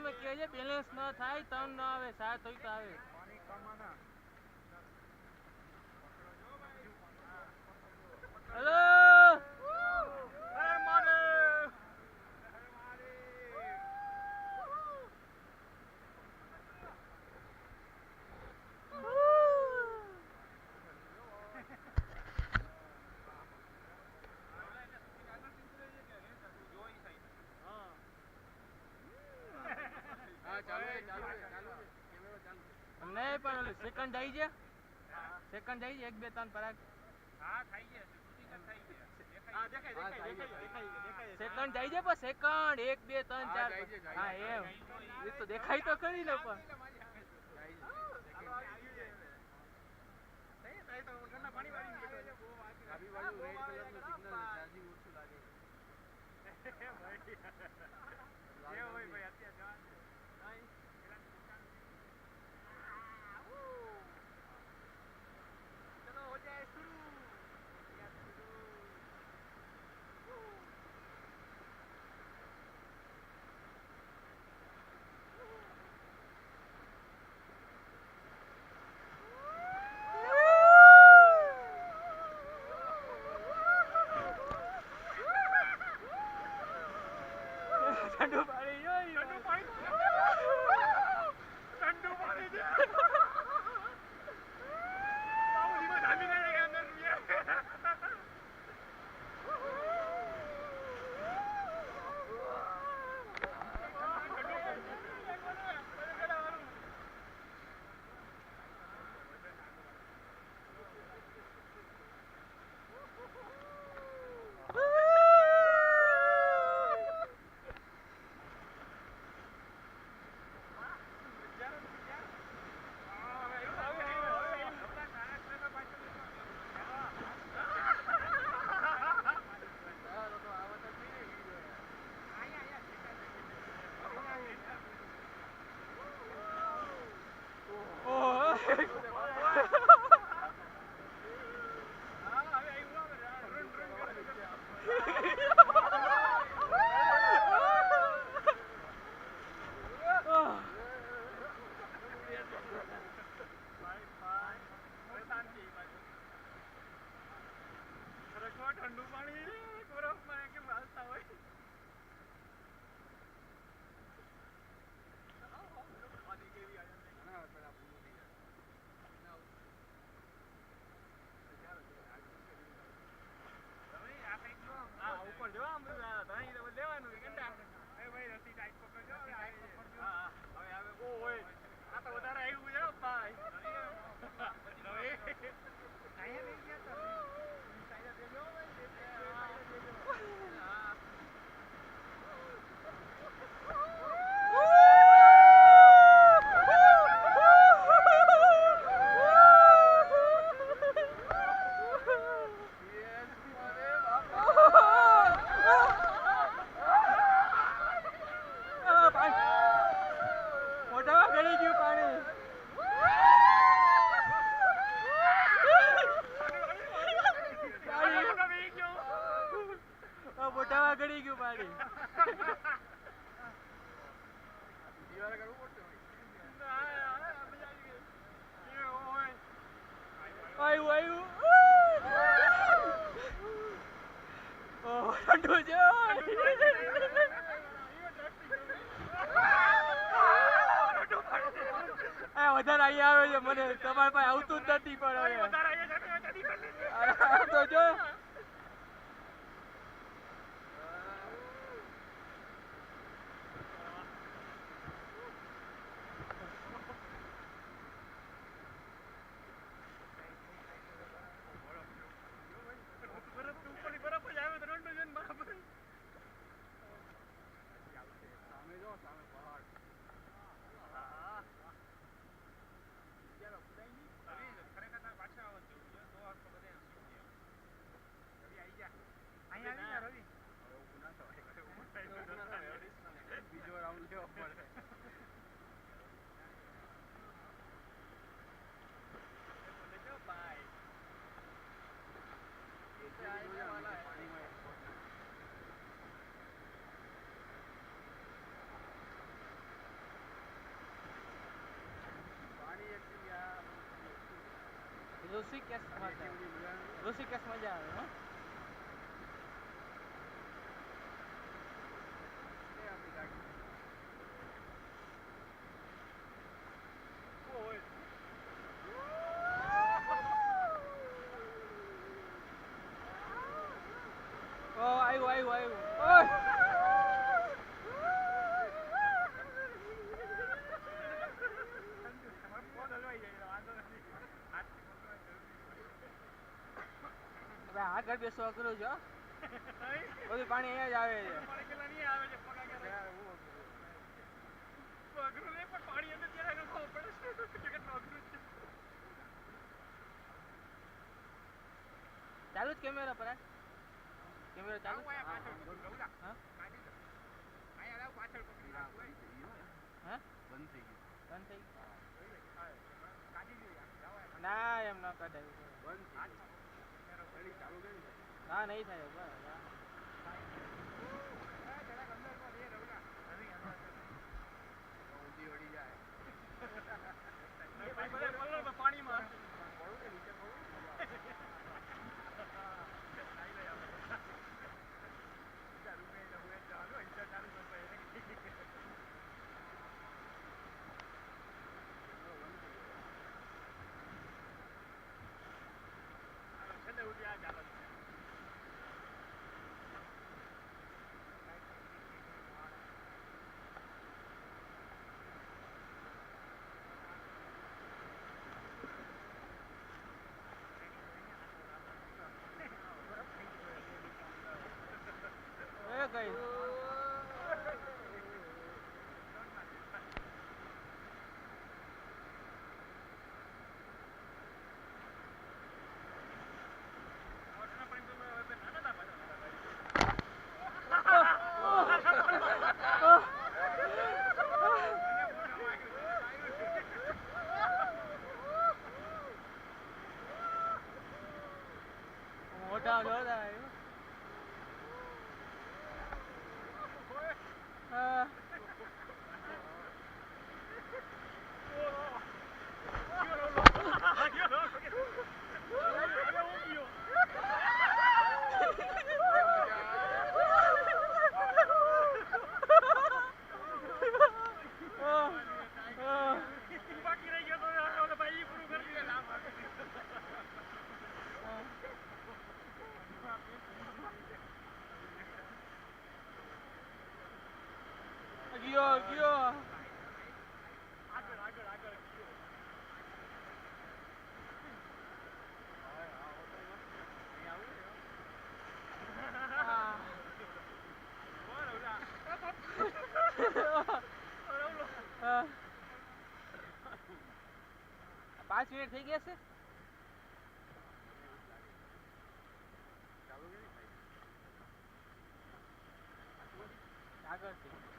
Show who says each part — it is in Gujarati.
Speaker 1: તમે કહે છે બેલેન્સ ન થાય તન ન આવે 7 હોય તો આવે
Speaker 2: પાણી કમાના
Speaker 1: હેલો
Speaker 2: હરે મહાદેવ
Speaker 1: નહીં પણ ઓલું સેકન્ડ આવી છે સેકન્ડ આવી છે 1 2 3 પરાગ
Speaker 2: હા થઈ ગયા શૂટિંગ થઈ ગયા હા દેખાય
Speaker 1: સેકન્ડ જાય છે પણ સેકન્ડ 1 2 3 4 હા એમ એ તો દેખાય તો કરી લો પણ
Speaker 2: પાણી વાળી ડાબી બાજુ રેડ કલર નું સિગ્નલ ચાર્જિંગ ઓછું લાગે એ હોય ભાઈ અત્યારે चलो हो जाए शुरू
Speaker 1: ઠંડુ પાણી જોઈ
Speaker 2: ठंडू पानी दे बाबूजी को डाली नहीं के अंदर ये ठंडू पानी बर्फ में के भालता હોય પાણી કેવી આ જાય ના પેલા પૂરું થઈ જાય તમે આ સાઈડ નો હા ઉપર જો આમ ધણી લેવાનું કે કંડા એ ભાઈ રસી ટાઈટ પકડજો હા હવે આવે ઓ ઓય આ તો વધારે આવ્યું છે ભાઈ હવે આયા નહીં ગયા તો સાઈડ દેજો ભાઈ
Speaker 1: મોઢામાં ગળી ગયું પાણી મોઢામાં ગળી ગયું પાણી
Speaker 2: દીવાલ કરવું પડશે
Speaker 1: આવ્યું ઓહ ઠંડુ છે વધારે અહીંયા આવે છે મને તમારા પાસે આવતું જ નથી પણ હવે તો જો ઋષિકેશમાં છે. ઋષિકેશ મજા આવે હો. ઓ આવ્યું. ઓય હવે આગળ બેસો અઘરું છે હો. બધું પાણી અહીંયા જ આવે છે. ચાલુ જ કેમેરા પર કેમેરા ચાલુ હા બંધ થઈ ગયું ના એમ ન કઢાય હા નહીં થાય
Speaker 2: પાણીમાં
Speaker 1: ગઈ મોટા જોરદાર ગયો પાંચ મિનિટ થઈ ગયા છે આગળ